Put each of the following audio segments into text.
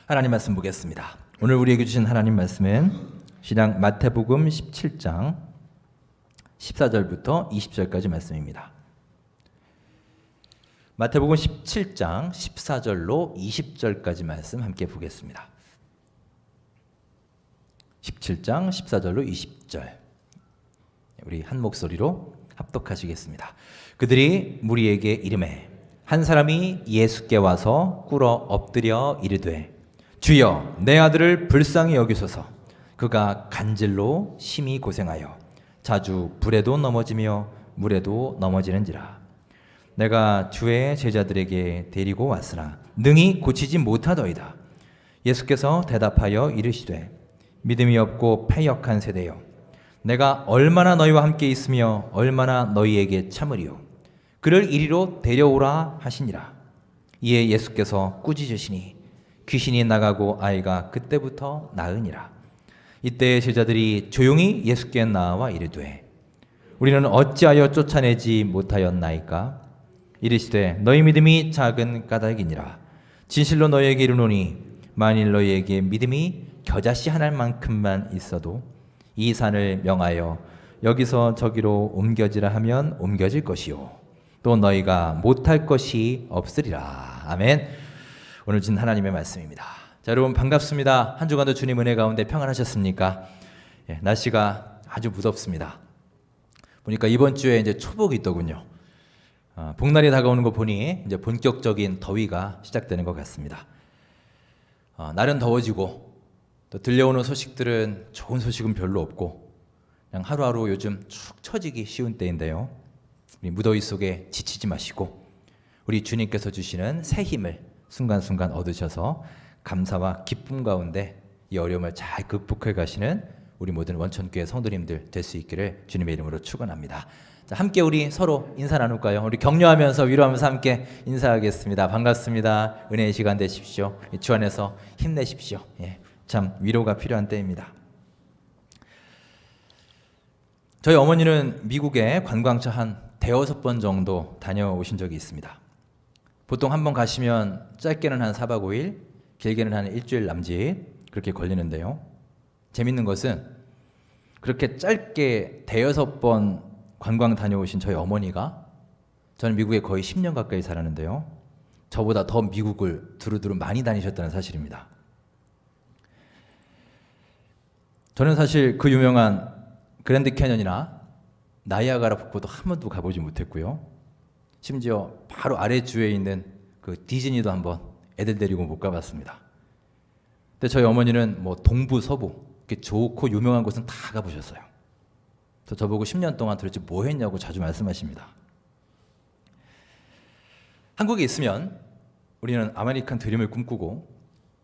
하나님 말씀 보겠습니다. 오늘 우리에게 주신 하나님 말씀은 신약 마태복음 17장 14절부터 20절까지 말씀입니다. 마태복음 17장 14절로 20절까지 말씀 함께 보겠습니다. 17장 14절로 20절 우리 한 목소리로 합독하시겠습니다. 그들이 무리에게 이르매 한 사람이 예수께 와서 꿇어 엎드려 이르되 주여 내 아들을 불쌍히 여기소서. 그가 간질로 심히 고생하여 자주 불에도 넘어지며 물에도 넘어지는지라. 내가 주의 제자들에게 데리고 왔으나 능히 고치지 못하더이다. 예수께서 대답하여 이르시되 믿음이 없고 패역한 세대여, 내가 얼마나 너희와 함께 있으며 얼마나 너희에게 참으리요. 그를 이리로 데려오라 하시니라. 이에 예수께서 꾸짖으시니 귀신이 나가고 아이가 그때부터 나으니라. 이때 제자들이 조용히 예수께 나와 이르되 우리는 어찌하여 쫓아내지 못하였나이까? 이르시되 너희 믿음이 작은 까닭이니라. 진실로 너희에게 이르노니 만일 너희에게 믿음이 겨자씨 하나만큼만 있어도 이 산을 명하여 여기서 저기로 옮겨지라 하면 옮겨질 것이요 또 너희가 못할 것이 없으리라. 아멘. 오늘 진 하나님의 말씀입니다. 자, 여러분 반갑습니다. 한 주간도 주님 은혜 가운데 평안하셨습니까? 날씨가 아주 무덥습니다. 보니까 이번 주에 이제 초복이 있더군요. 복날이 다가오는 거 보니 이제 본격적인 더위가 시작되는 것 같습니다. 날은 더워지고 또 들려오는 소식들은 좋은 소식은 별로 없고 그냥 하루하루 요즘 축 처지기 쉬운 때인데요. 우리 무더위 속에 지치지 마시고 우리 주님께서 주시는 새 힘을 순간순간 얻으셔서 감사와 기쁨 가운데 이 어려움을 잘 극복해 가시는 우리 모든 원천교회 성도님들 될 수 있기를 주님의 이름으로 축원합니다. 자, 함께 우리 서로 인사 나눌까요? 우리 격려하면서 위로하면서 함께 인사하겠습니다. 반갑습니다. 은혜의 시간 되십시오. 주 안에서 힘내십시오. 참 위로가 필요한 때입니다. 저희 어머니는 미국에 관광차 한 대여섯 번 정도 다녀오신 적이 있습니다. 보통 한 번 가시면 짧게는 한 4박 5일, 길게는 한 일주일 남짓 그렇게 걸리는데요. 재밌는 것은 그렇게 짧게 대여섯 번 관광 다녀오신 저희 어머니가 저는 미국에 거의 10년 가까이 살았는데요. 저보다 더 미국을 두루두루 많이 다니셨다는 사실입니다. 저는 사실 그 유명한 그랜드 캐년이나 나이아가라 폭포도 한 번도 가보지 못했고요. 심지어 바로 아래 주에 있는 그 디즈니도 한번 애들 데리고 못 가봤습니다. 근데 저희 어머니는 뭐 동부, 서부 이렇게 좋고 유명한 곳은 다 가보셨어요. 그래서 저보고 10년 동안 도대체 뭐 했냐고 자주 말씀하십니다. 한국에 있으면 우리는 아메리칸 드림을 꿈꾸고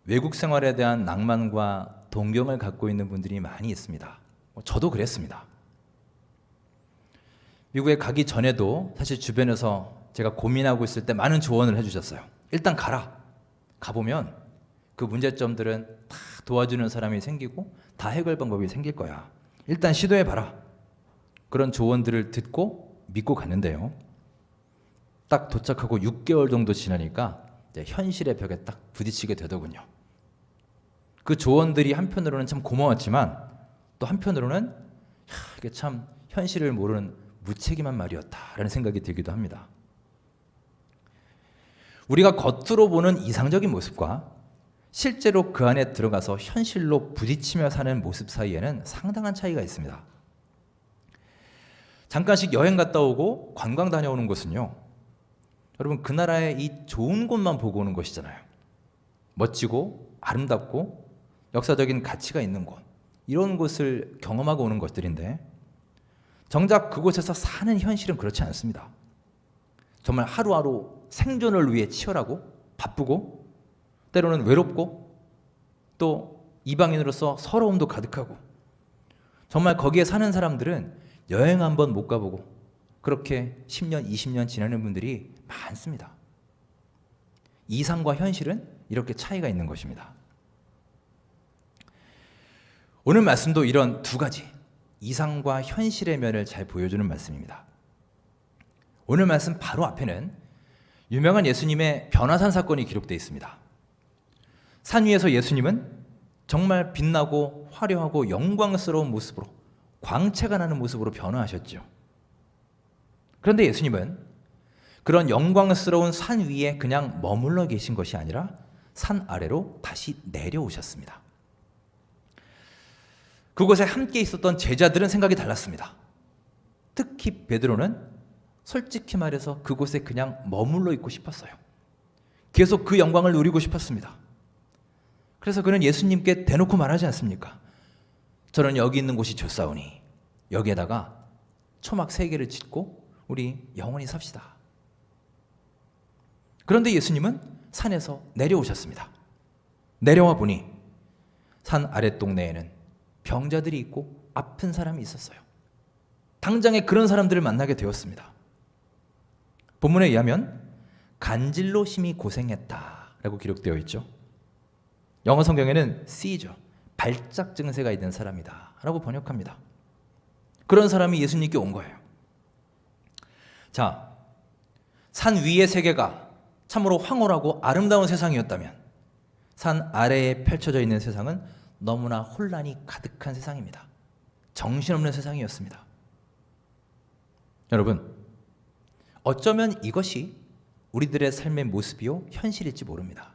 외국 생활에 대한 낭만과 동경을 갖고 있는 분들이 많이 있습니다. 저도 그랬습니다. 미국에 가기 전에도 사실 주변에서 제가 고민하고 있을 때 많은 조언을 해주셨어요. 일단 가라. 가보면 그 문제점들은 다 도와주는 사람이 생기고 다 해결 방법이 생길 거야. 일단 시도해봐라. 그런 조언들을 듣고 믿고 갔는데요. 딱 도착하고 6개월 정도 지나니까 이제 현실의 벽에 딱 부딪히게 되더군요. 그 조언들이 한편으로는 참 고마웠지만 또 한편으로는 이게 참 현실을 모르는 무책임한 말이었다라는 생각이 들기도 합니다. 우리가 겉으로 보는 이상적인 모습과 실제로 그 안에 들어가서 현실로 부딪히며 사는 모습 사이에는 상당한 차이가 있습니다. 잠깐씩 여행 갔다 오고 관광 다녀오는 것은요, 여러분 그 나라의 이 좋은 곳만 보고 오는 것이잖아요. 멋지고 아름답고 역사적인 가치가 있는 곳, 이런 곳을 경험하고 오는 것들인데 정작 그곳에서 사는 현실은 그렇지 않습니다. 정말 하루하루 생존을 위해 치열하고 바쁘고 때로는 외롭고 또 이방인으로서 서러움도 가득하고 정말 거기에 사는 사람들은 여행 한번 못 가보고 그렇게 10년, 20년 지나는 분들이 많습니다. 이상과 현실은 이렇게 차이가 있는 것입니다. 오늘 말씀도 이런 두 가지 이상과 현실의 면을 잘 보여주는 말씀입니다. 오늘 말씀 바로 앞에는 유명한 예수님의 변화산 사건이 기록되어 있습니다. 산 위에서 예수님은 정말 빛나고 화려하고 영광스러운 모습으로, 광채가 나는 모습으로 변화하셨죠. 그런데 예수님은 그런 영광스러운 산 위에 그냥 머물러 계신 것이 아니라 산 아래로 다시 내려오셨습니다. 그곳에 함께 있었던 제자들은 생각이 달랐습니다. 특히 베드로는 솔직히 말해서 그곳에 그냥 머물러 있고 싶었어요. 계속 그 영광을 누리고 싶었습니다. 그래서 그는 예수님께 대놓고 말하지 않습니까? 저는 여기 있는 곳이 좋사오니 여기에다가 초막 3개를 짓고 우리 영원히 삽시다. 그런데 예수님은 산에서 내려오셨습니다. 내려와 보니 산 아랫동네에는 병자들이 있고 아픈 사람이 있었어요. 당장에 그런 사람들을 만나게 되었습니다. 본문에 의하면 간질로 심히 고생했다라고 기록되어 있죠. 영어 성경에는 C죠. 발작 증세가 있는 사람이다 라고 번역합니다. 그런 사람이 예수님께 온 거예요. 자, 산 위의 세계가 참으로 황홀하고 아름다운 세상이었다면 산 아래에 펼쳐져 있는 세상은 너무나 혼란이 가득한 세상입니다. 정신없는 세상이었습니다. 여러분, 어쩌면 이것이 우리들의 삶의 모습이요 현실일지 모릅니다.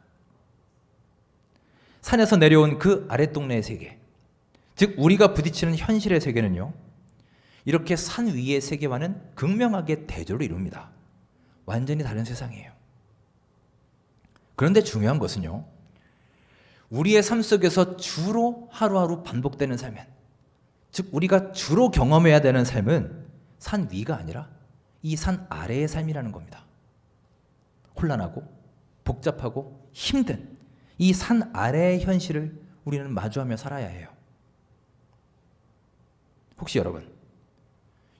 산에서 내려온 그 아랫동네의 세계, 즉 우리가 부딪히는 현실의 세계는요, 이렇게 산 위의 세계와는 극명하게 대조를 이룹니다. 완전히 다른 세상이에요. 그런데 중요한 것은요, 우리의 삶 속에서 주로 하루하루 반복되는 삶은, 즉 우리가 주로 경험해야 되는 삶은 산 위가 아니라 이 산 아래의 삶이라는 겁니다. 혼란하고 복잡하고 힘든 이 산 아래의 현실을 우리는 마주하며 살아야 해요. 혹시 여러분,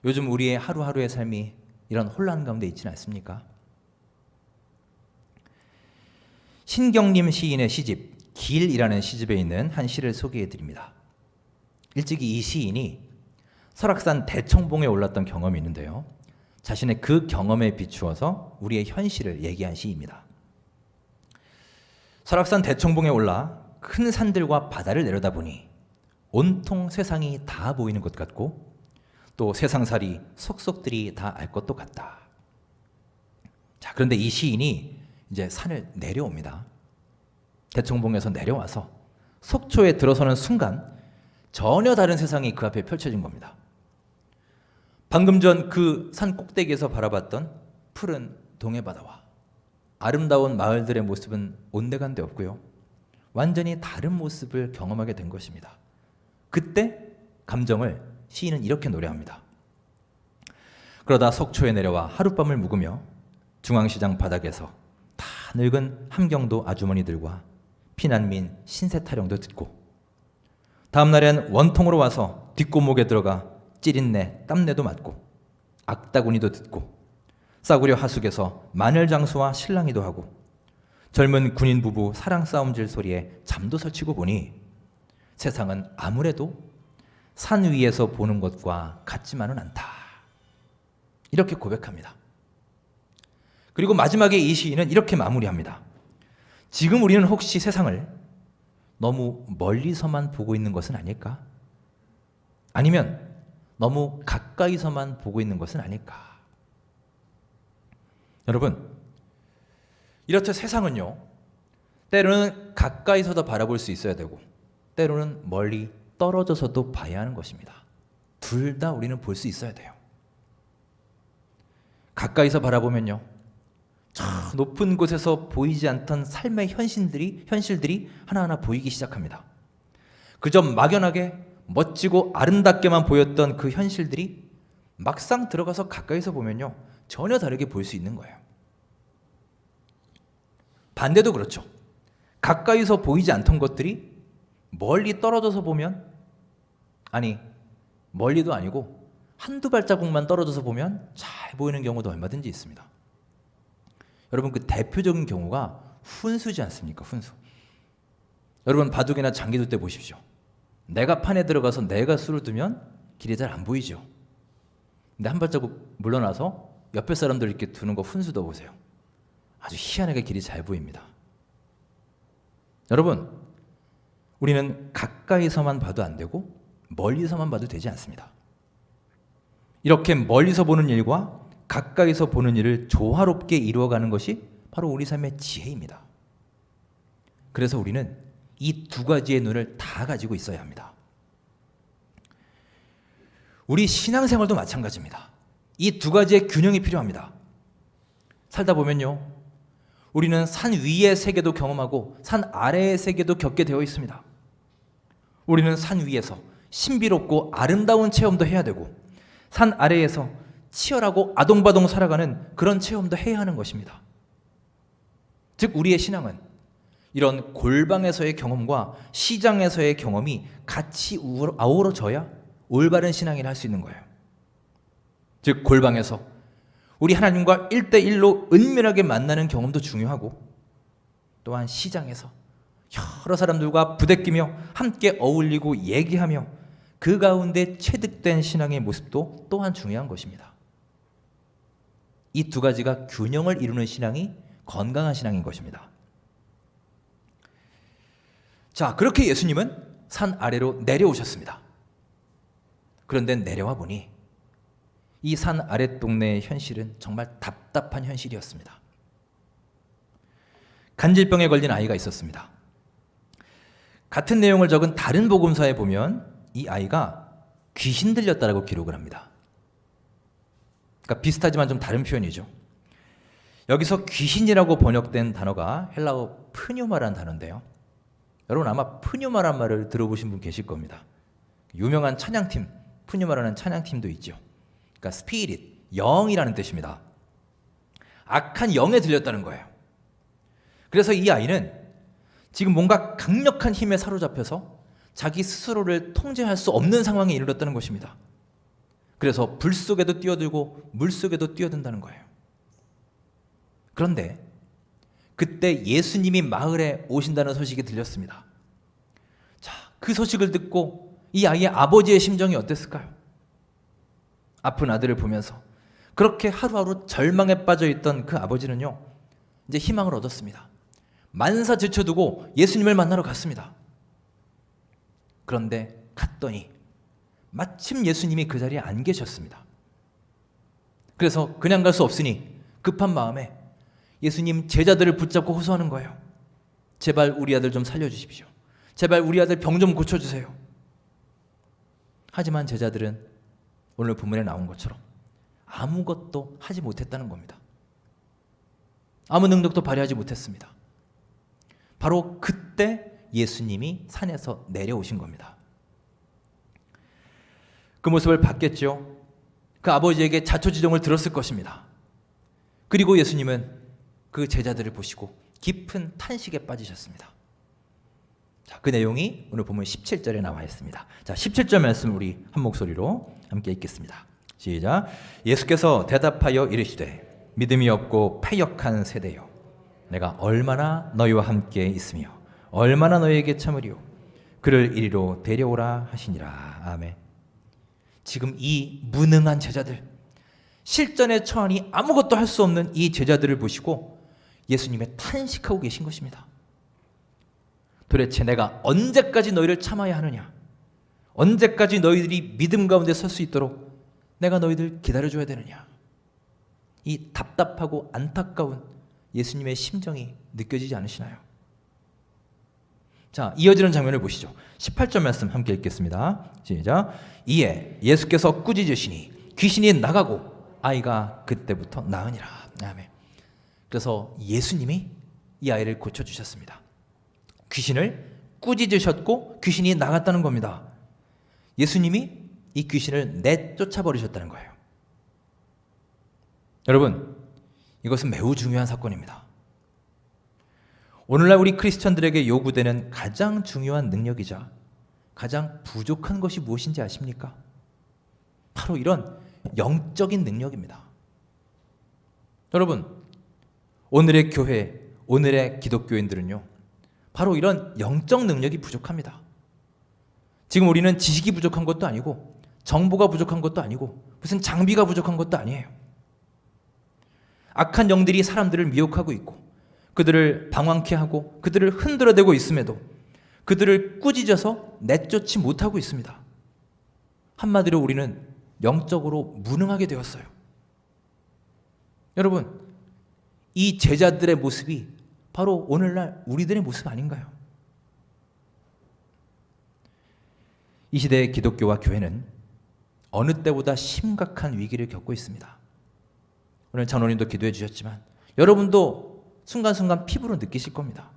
요즘 우리의 하루하루의 삶이 이런 혼란 가운데 있지는 않습니까? 신경림 시인의 시집 길이라는 시집에 있는 한 시를 소개해 드립니다. 일찍이 이 시인이 설악산 대청봉에 올랐던 경험이 있는데요, 자신의 그 경험에 비추어서 우리의 현실을 얘기한 시입니다. 설악산 대청봉에 올라 큰 산들과 바다를 내려다보니 온통 세상이 다 보이는 것 같고 또 세상살이 속속들이 다 알 것도 같다. 자, 그런데 이 시인이 이제 산을 내려옵니다. 대청봉에서 내려와서 속초에 들어서는 순간 전혀 다른 세상이 그 앞에 펼쳐진 겁니다. 방금 전 그 산 꼭대기에서 바라봤던 푸른 동해바다와 아름다운 마을들의 모습은 온데간데 없고요, 완전히 다른 모습을 경험하게 된 것입니다. 그때 감정을 시인은 이렇게 노래합니다. 그러다 속초에 내려와 하룻밤을 묵으며 중앙시장 바닥에서 다 늙은 함경도 아주머니들과 피난민 신세 타령도 듣고, 다음날엔 원통으로 와서 뒷골목에 들어가 찌린내 땀내도 맡고 악다구니도 듣고 싸구려 하숙에서 마늘장수와 실랑이도 하고 젊은 군인 부부 사랑 싸움질 소리에 잠도 설치고 보니 세상은 아무래도 산 위에서 보는 것과 같지만은 않다. 이렇게 고백합니다. 그리고 마지막에 이 시인은 이렇게 마무리합니다. 지금 우리는 혹시 세상을 너무 멀리서만 보고 있는 것은 아닐까? 아니면 너무 가까이서만 보고 있는 것은 아닐까? 여러분, 이렇듯 세상은요, 때로는 가까이서도 바라볼 수 있어야 되고 때로는 멀리 떨어져서도 봐야 하는 것입니다. 둘 다 우리는 볼 수 있어야 돼요. 가까이서 바라보면요, 저 높은 곳에서 보이지 않던 삶의 현실들이 하나하나 보이기 시작합니다. 그저 막연하게 멋지고 아름답게만 보였던 그 현실들이 막상 들어가서 가까이서 보면요, 전혀 다르게 볼 수 있는 거예요. 반대도 그렇죠. 가까이서 보이지 않던 것들이 멀리 떨어져서 보면, 아니 멀리도 아니고 한두 발자국만 떨어져서 보면 잘 보이는 경우도 얼마든지 있습니다. 여러분, 그 대표적인 경우가 훈수지 않습니까? 훈수. 여러분, 바둑이나 장기 둘 때 보십시오. 내가 판에 들어가서 내가 수를 두면 길이 잘 안 보이죠. 근데 한 발자국 물러나서 옆에 사람들 이렇게 두는 거 훈수 둬 보세요. 아주 희한하게 길이 잘 보입니다. 여러분, 우리는 가까이서만 봐도 안 되고 멀리서만 봐도 되지 않습니다. 이렇게 멀리서 보는 일과 가까이서 보는 일을 조화롭게 이루어가는 것이 바로 우리 삶의 지혜입니다. 그래서 우리는 이 두 가지의 눈을 다 가지고 있어야 합니다. 우리 신앙생활도 마찬가지입니다. 이 두 가지의 균형이 필요합니다. 살다 보면요, 우리는 산 위의 세계도 경험하고 산 아래의 세계도 겪게 되어 있습니다. 우리는 산 위에서 신비롭고 아름다운 체험도 해야 되고 산 아래에서 치열하고 아동바동 살아가는 그런 체험도 해야 하는 것입니다. 즉 우리의 신앙은 이런 골방에서의 경험과 시장에서의 경험이 같이 아우러져야 올바른 신앙이라 할 수 있는 거예요. 즉 골방에서 우리 하나님과 1대1로 은밀하게 만나는 경험도 중요하고, 또한 시장에서 여러 사람들과 부대끼며 함께 어울리고 얘기하며 그 가운데 체득된 신앙의 모습도 또한 중요한 것입니다. 이 두 가지가 균형을 이루는 신앙이 건강한 신앙인 것입니다. 자, 그렇게 예수님은 산 아래로 내려오셨습니다. 그런데 내려와 보니 이 산 아래 동네의 현실은 정말 답답한 현실이었습니다. 간질병에 걸린 아이가 있었습니다. 같은 내용을 적은 다른 복음서에 보면 이 아이가 귀신 들렸다라고 기록을 합니다. 그러니까 비슷하지만 좀 다른 표현이죠. 여기서 귀신이라고 번역된 단어가 헬라어 프뉴마라는 단어인데요. 여러분 아마 프뉴마란 말을 들어보신 분 계실 겁니다. 유명한 찬양팀, 프뉴마라는 찬양팀도 있죠. 그러니까 스피릿, 영이라는 뜻입니다. 악한 영에 들렸다는 거예요. 그래서 이 아이는 지금 뭔가 강력한 힘에 사로잡혀서 자기 스스로를 통제할 수 없는 상황에 이르렀다는 것입니다. 그래서 불 속에도 뛰어들고 물 속에도 뛰어든다는 거예요. 그런데 그때 예수님이 마을에 오신다는 소식이 들렸습니다. 자, 그 소식을 듣고 이 아이의 아버지의 심정이 어땠을까요? 아픈 아들을 보면서 그렇게 하루하루 절망에 빠져있던 그 아버지는요, 이제 희망을 얻었습니다. 만사 제쳐두고 예수님을 만나러 갔습니다. 그런데 갔더니 마침 예수님이 그 자리에 안 계셨습니다. 그래서 그냥 갈 수 없으니 급한 마음에 예수님 제자들을 붙잡고 호소하는 거예요. 제발 우리 아들 좀 살려주십시오. 제발 우리 아들 병 좀 고쳐주세요. 하지만 제자들은 오늘 본문에 나온 것처럼 아무것도 하지 못했다는 겁니다. 아무 능력도 발휘하지 못했습니다. 바로 그때 예수님이 산에서 내려오신 겁니다. 그 모습을 봤겠죠. 그 아버지에게 자초지종을 들었을 것입니다. 그리고 예수님은 그 제자들을 보시고 깊은 탄식에 빠지셨습니다. 자, 그 내용이 오늘 보면 17절에 나와 있습니다. 자, 17절 말씀 우리 한 목소리로 함께 읽겠습니다. 시작. 예수께서 대답하여 이르시되 믿음이 없고 패역한 세대여, 내가 얼마나 너희와 함께 있으며 얼마나 너희에게 참으리요, 그를 이리로 데려오라 하시니라. 아멘. 지금 이 무능한 제자들, 실전에 처하니 아무것도 할 수 없는 이 제자들을 보시고 예수님의 탄식하고 계신 것입니다. 도대체 내가 언제까지 너희를 참아야 하느냐? 언제까지 너희들이 믿음 가운데 설 수 있도록 내가 너희들 기다려줘야 되느냐? 이 답답하고 안타까운 예수님의 심정이 느껴지지 않으시나요? 자, 이어지는 장면을 보시죠. 18절 말씀 함께 읽겠습니다. 시작. 이에 예수께서 꾸짖으시니 귀신이 나가고 아이가 그때부터 나으니라. 아멘. 그래서 예수님이 이 아이를 고쳐주셨습니다. 귀신을 꾸짖으셨고 귀신이 나갔다는 겁니다. 예수님이 이 귀신을 내쫓아버리셨다는 거예요. 여러분, 이것은 매우 중요한 사건입니다. 오늘날 우리 크리스천들에게 요구되는 가장 중요한 능력이자 가장 부족한 것이 무엇인지 아십니까? 바로 이런 영적인 능력입니다. 여러분, 오늘의 교회, 오늘의 기독교인들은요, 바로 이런 영적 능력이 부족합니다. 지금 우리는 지식이 부족한 것도 아니고 정보가 부족한 것도 아니고 무슨 장비가 부족한 것도 아니에요. 악한 영들이 사람들을 미혹하고 있고 그들을 방황케 하고 그들을 흔들어대고 있음에도 그들을 꾸짖어서 내쫓지 못하고 있습니다. 한마디로 우리는 영적으로 무능하게 되었어요. 여러분, 이 제자들의 모습이 바로 오늘날 우리들의 모습 아닌가요? 이 시대의 기독교와 교회는 어느 때보다 심각한 위기를 겪고 있습니다. 오늘 장로님도 기도해 주셨지만 여러분도 순간순간 피부로 느끼실 겁니다.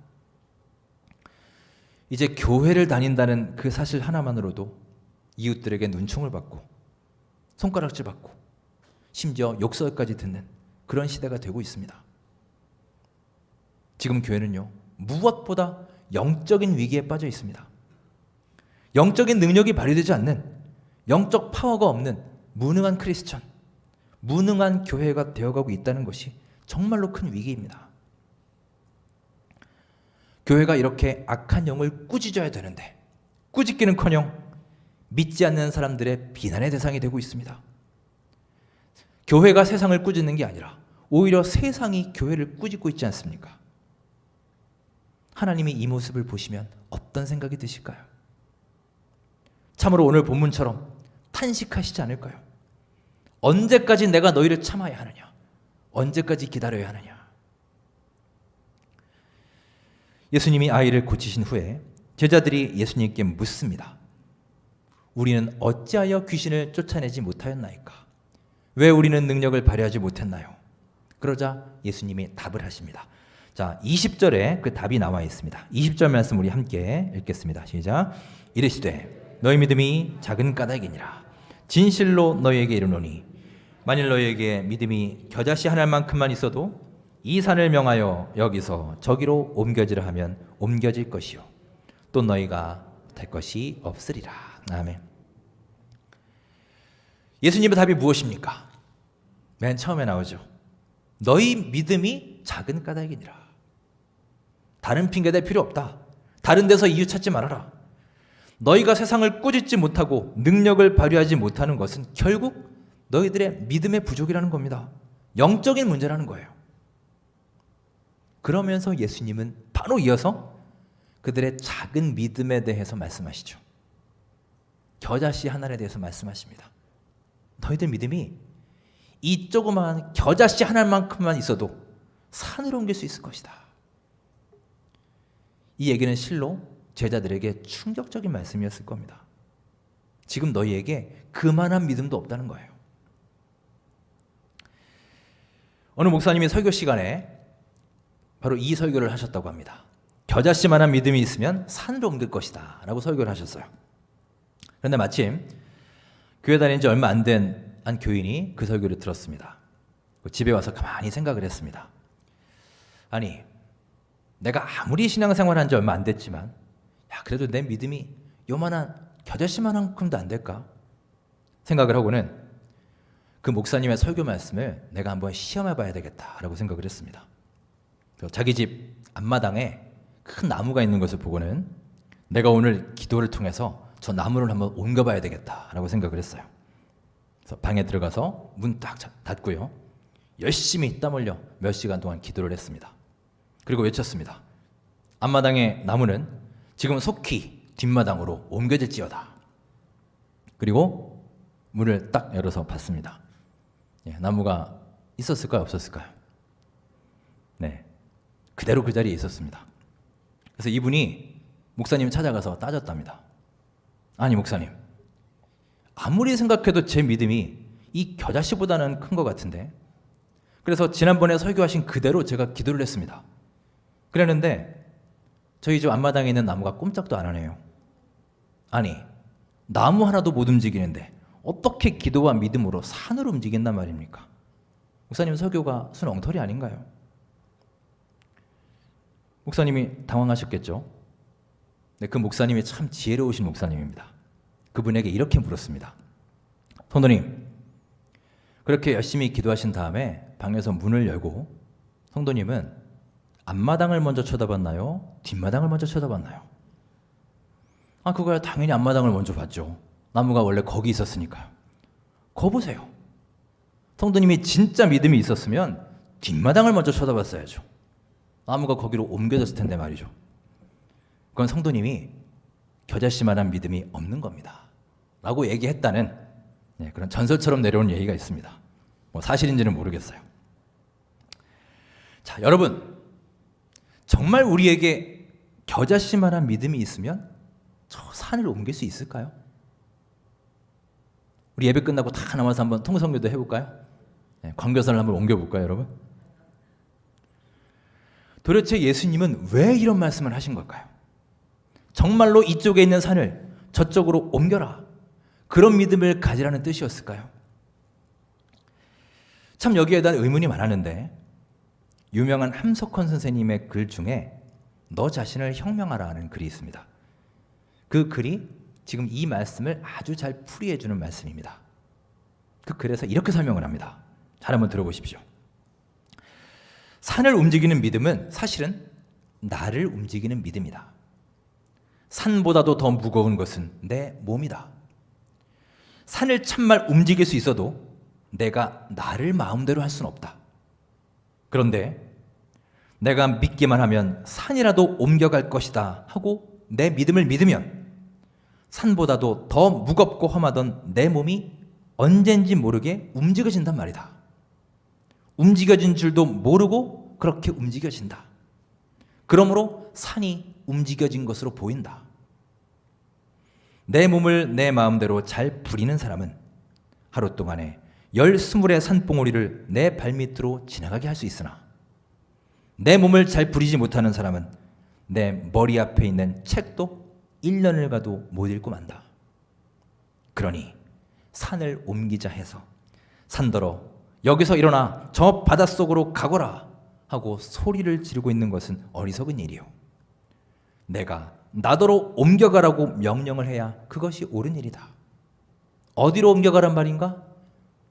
이제 교회를 다닌다는 그 사실 하나만으로도 이웃들에게 눈총을 받고 손가락질 받고 심지어 욕설까지 듣는 그런 시대가 되고 있습니다. 지금 교회는요, 무엇보다 영적인 위기에 빠져 있습니다. 영적인 능력이 발휘되지 않는, 영적 파워가 없는 무능한 크리스천, 무능한 교회가 되어가고 있다는 것이 정말로 큰 위기입니다. 교회가 이렇게 악한 영을 꾸짖어야 되는데 꾸짖기는커녕 믿지 않는 사람들의 비난의 대상이 되고 있습니다. 교회가 세상을 꾸짖는 게 아니라 오히려 세상이 교회를 꾸짖고 있지 않습니까? 하나님이 이 모습을 보시면 어떤 생각이 드실까요? 참으로 오늘 본문처럼 탄식하시지 않을까요? 언제까지 내가 너희를 참아야 하느냐? 언제까지 기다려야 하느냐? 예수님이 아이를 고치신 후에 제자들이 예수님께 묻습니다. 우리는 어찌하여 귀신을 쫓아내지 못하였나이까? 왜 우리는 능력을 발휘하지 못했나요? 그러자 예수님이 답을 하십니다. 자, 20절에 그 답이 나와 있습니다. 20절 말씀 우리 함께 읽겠습니다. 시작. 이르시되 너희 믿음이 작은 까닭이니라. 진실로 너희에게 이르노니 만일 너희에게 믿음이 겨자씨 하나만큼만 있어도 이 산을 명하여 여기서 저기로 옮겨지라 하면 옮겨질 것이요 또 너희가 될 것이 없으리라. 아멘. 예수님의 답이 무엇입니까? 맨 처음에 나오죠. 너희 믿음이 작은 까닭이니라. 다른 핑계 댈 필요 없다. 다른 데서 이유 찾지 말아라. 너희가 세상을 꾸짖지 못하고 능력을 발휘하지 못하는 것은 결국 너희들의 믿음의 부족이라는 겁니다. 영적인 문제라는 거예요. 그러면서 예수님은 바로 이어서 그들의 작은 믿음에 대해서 말씀하시죠. 겨자씨 하나에 대해서 말씀하십니다. 너희들 믿음이 이 조그마한 겨자씨 하나만큼만 있어도 산으로 옮길 수 있을 것이다. 이 얘기는 실로 제자들에게 충격적인 말씀이었을 겁니다. 지금 너희에게 그만한 믿음도 없다는 거예요. 어느 목사님이 설교 시간에 바로 이 설교를 하셨다고 합니다. 겨자씨만한 믿음이 있으면 산으로 옮길 것이다 라고 설교를 하셨어요. 그런데 마침 교회 다닌 지 얼마 안 된 한 교인이 그 설교를 들었습니다. 집에 와서 가만히 생각을 했습니다. 아니, 내가 아무리 신앙생활한 지 얼마 안 됐지만 그래도 내 믿음이 요만한 겨자씨만큼도 안 될까? 생각을 하고는 그 목사님의 설교 말씀을 내가 한번 시험해 봐야 되겠다라고 생각을 했습니다. 자기 집 앞마당에 큰 나무가 있는 것을 보고는 내가 오늘 기도를 통해서 저 나무를 한번 옮겨 봐야 되겠다라고 생각을 했어요. 그래서 방에 들어가서 문 딱 닫고요. 열심히 땀 흘려 몇 시간 동안 기도를 했습니다. 그리고 외쳤습니다. 앞마당의 나무는 지금 속히 뒷마당으로 옮겨질지어다. 그리고 문을 딱 열어서 봤습니다. 나무가 있었을까요? 없었을까요? 네, 그대로 그 자리에 있었습니다. 그래서 이분이 목사님 찾아가서 따졌답니다. 아니 목사님, 아무리 생각해도 제 믿음이 이 겨자씨보다는 큰 것 같은데, 그래서 지난번에 설교하신 그대로 제가 기도를 했습니다. 그랬는데 저희 집 앞마당에 있는 나무가 꼼짝도 안 하네요. 아니, 나무 하나도 못 움직이는데 어떻게 기도와 믿음으로 산으로 움직인단 말입니까? 목사님 설교가 순 엉터리 아닌가요? 목사님이 당황하셨겠죠? 네, 그 목사님이 참 지혜로우신 목사님입니다. 그분에게 이렇게 물었습니다. 성도님, 그렇게 열심히 기도하신 다음에 방에서 문을 열고 성도님은 앞마당을 먼저 쳐다봤나요? 뒷마당을 먼저 쳐다봤나요? 그거야 당연히 앞마당을 먼저 봤죠. 나무가 원래 거기 있었으니까요. 거 보세요. 성도님이 진짜 믿음이 있었으면 뒷마당을 먼저 쳐다봤어야죠. 나무가 거기로 옮겨졌을 텐데 말이죠. 그건 성도님이 겨자씨만한 믿음이 없는 겁니다 라고 얘기했다는 그런 전설처럼 내려온 얘기가 있습니다. 뭐 사실인지는 모르겠어요. 자, 여러분, 정말 우리에게 겨자씨만한 믿음이 있으면 저 산을 옮길 수 있을까요? 우리 예배 끝나고 다 남아서 한번 통성교도 해볼까요? 광교산을 한번 옮겨볼까요, 여러분? 도대체 예수님은 왜 이런 말씀을 하신 걸까요? 정말로 이쪽에 있는 산을 저쪽으로 옮겨라, 그런 믿음을 가지라는 뜻이었을까요? 참 여기에 대한 의문이 많았는데 유명한 함석헌 선생님의 글 중에 너 자신을 혁명하라 하는 글이 있습니다. 그 글이 지금 이 말씀을 아주 잘 풀이해주는 말씀입니다. 그 글에서 이렇게 설명을 합니다. 잘 한번 들어보십시오. 산을 움직이는 믿음은 사실은 나를 움직이는 믿음이다. 산보다도 더 무거운 것은 내 몸이다. 산을 참말 움직일 수 있어도 내가 나를 마음대로 할 수는 없다. 그런데 내가 믿기만 하면 산이라도 옮겨갈 것이다 하고 내 믿음을 믿으면 산보다도 더 무겁고 험하던 내 몸이 언젠지 모르게 움직여진단 말이다. 움직여진 줄도 모르고 그렇게 움직여진다. 그러므로 산이 움직여진 것으로 보인다. 내 몸을 내 마음대로 잘 부리는 사람은 하루 동안에 10-20의 산봉우리를 내 발밑으로 지나가게 할 수 있으나 내 몸을 잘 부리지 못하는 사람은 내 머리 앞에 있는 책도 1년을 가도 못 읽고 만다. 그러니 산을 옮기자 해서 산더러 여기서 일어나 저 바닷속으로 가거라 하고 소리를 지르고 있는 것은 어리석은 일이요. 내가 나더러 옮겨가라고 명령을 해야 그것이 옳은 일이다. 어디로 옮겨가란 말인가?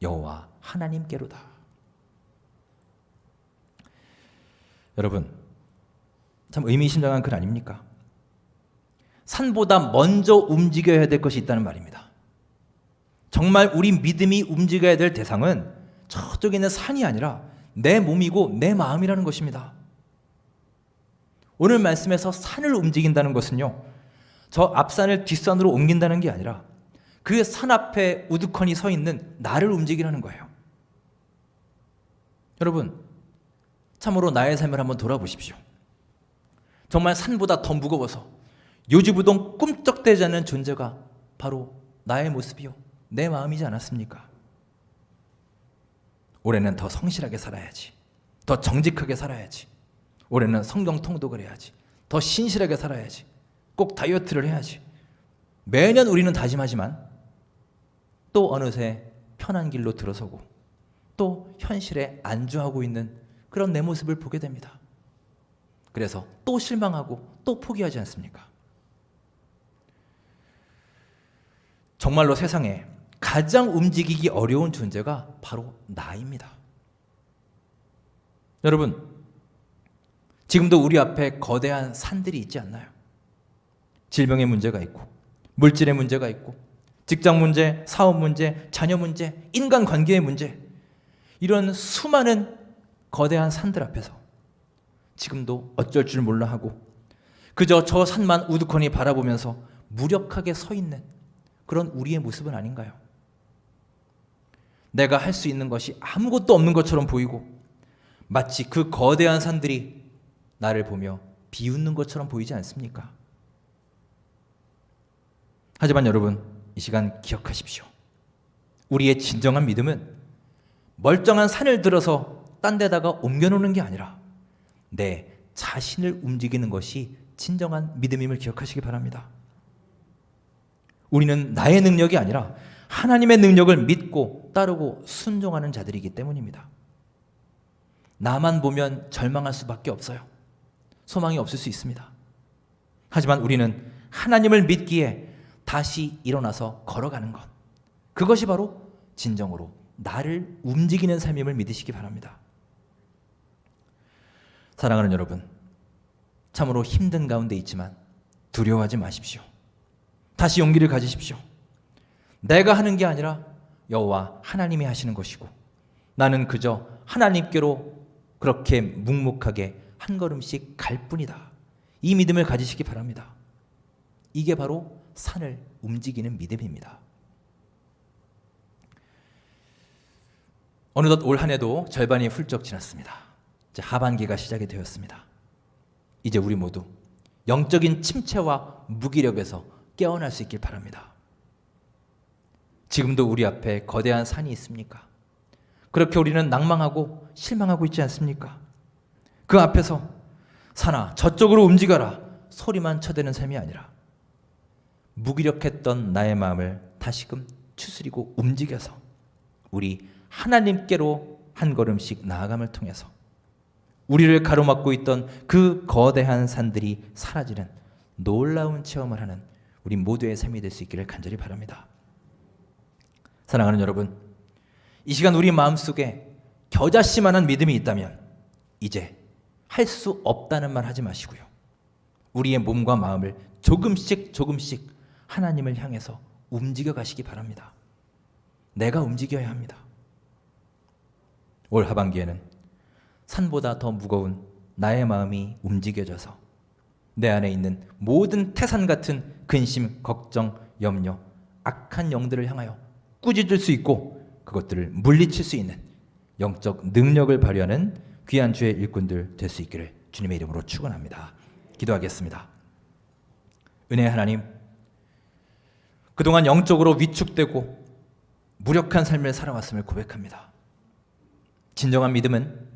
여호와 하나님께로다. 여러분, 참 의미심장한 글 아닙니까? 산보다 먼저 움직여야 될 것이 있다는 말입니다. 정말 우리 믿음이 움직여야 될 대상은 저쪽에 있는 산이 아니라 내 몸이고 내 마음이라는 것입니다. 오늘 말씀에서 산을 움직인다는 것은요, 저 앞산을 뒷산으로 옮긴다는 게 아니라 그 산 앞에 우두커니 서 있는 나를 움직이라는 거예요. 여러분, 참으로 나의 삶을 한번 돌아보십시오. 정말 산보다 더 무거워서 요지부동 꿈쩍대지 않는 존재가 바로 나의 모습이요, 내 마음이지 않았습니까? 올해는 더 성실하게 살아야지, 더 정직하게 살아야지, 올해는 성경 통독을 해야지, 더 신실하게 살아야지, 꼭 다이어트를 해야지, 매년 우리는 다짐하지만 또 어느새 편한 길로 들어서고 또 현실에 안주하고 있는 그런 내 모습을 보게 됩니다. 그래서 또 실망하고 또 포기하지 않습니까? 정말로 세상에 가장 움직이기 어려운 존재가 바로 나입니다. 여러분, 지금도 우리 앞에 거대한 산들이 있지 않나요? 질병의 문제가 있고, 물질의 문제가 있고, 직장 문제, 사업 문제, 자녀 문제, 인간관계의 문제, 이런 수많은 거대한 산들 앞에서 지금도 어쩔 줄 몰라 하고 그저 저 산만 우두커니 바라보면서 무력하게 서 있는 그런 우리의 모습은 아닌가요? 내가 할 수 있는 것이 아무것도 없는 것처럼 보이고 마치 그 거대한 산들이 나를 보며 비웃는 것처럼 보이지 않습니까? 하지만 여러분, 이 시간 기억하십시오. 우리의 진정한 믿음은 멀쩡한 산을 들어서 딴 데다가 옮겨놓는 게 아니라 내 자신을 움직이는 것이 진정한 믿음임을 기억하시기 바랍니다. 우리는 나의 능력이 아니라 하나님의 능력을 믿고 따르고 순종하는 자들이기 때문입니다. 나만 보면 절망할 수밖에 없어요. 소망이 없을 수 있습니다. 하지만 우리는 하나님을 믿기에 다시 일어나서 걸어가는 것, 그것이 바로 진정으로 나를 움직이는 삶임을 믿으시기 바랍니다. 사랑하는 여러분, 참으로 힘든 가운데 있지만 두려워하지 마십시오. 다시 용기를 가지십시오. 내가 하는 게 아니라 여호와 하나님이 하시는 것이고 나는 그저 하나님께로 그렇게 묵묵하게 한 한 걸음씩 갈 뿐이다. 이 믿음을 가지시기 바랍니다. 이게 바로 산을 움직이는 믿음입니다. 어느덧 올 한 해도 절반이 훌쩍 지났습니다. 이제 하반기가 시작이 되었습니다. 이제 우리 모두 영적인 침체와 무기력에서 깨어날 수 있길 바랍니다. 지금도 우리 앞에 거대한 산이 있습니까? 그렇게 우리는 낭망하고 실망하고 있지 않습니까? 그 앞에서 산아 저쪽으로 움직여라 소리만 쳐대는 삶이 아니라 무기력했던 나의 마음을 다시금 추스리고 움직여서 우리 하나님께로 한 걸음씩 나아감을 통해서 우리를 가로막고 있던 그 거대한 산들이 사라지는 놀라운 체험을 하는 우리 모두의 삶이 될 수 있기를 간절히 바랍니다. 사랑하는 여러분, 이 시간 우리 마음속에 겨자씨만한 믿음이 있다면 이제 할 수 없다는 말 하지 마시고요. 우리의 몸과 마음을 조금씩 하나님을 향해서 움직여 가시기 바랍니다. 내가 움직여야 합니다. 올 하반기에는 산보다 더 무거운 나의 마음이 움직여져서 내 안에 있는 모든 태산 같은 근심, 걱정, 염려, 악한 영들을 향하여 꾸짖을 수 있고 그것들을 물리칠 수 있는 영적 능력을 발휘하는 귀한 주의 일꾼들 될 수 있기를 주님의 이름으로 축원합니다. 기도하겠습니다. 은혜의 하나님, 그동안 영적으로 위축되고 무력한 삶을 살아왔음을 고백합니다. 진정한 믿음은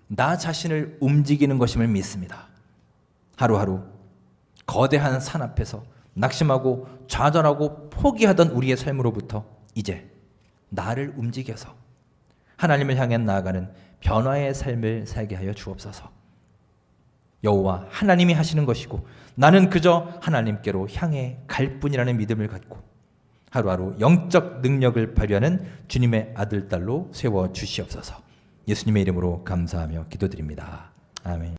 나 자신을 움직이는 것임을 믿습니다. 하루하루 거대한 산 앞에서 낙심하고 좌절하고 포기하던 우리의 삶으로부터 이제 나를 움직여서 하나님을 향해 나아가는 변화의 삶을 살게 하여 주옵소서. 여호와 하나님이 하시는 것이고 나는 그저 하나님께로 향해 갈 뿐이라는 믿음을 갖고 하루하루 영적 능력을 발휘하는 주님의 아들, 딸로 세워 주시옵소서. 예수님의 이름으로 감사하며 기도드립니다. 아멘.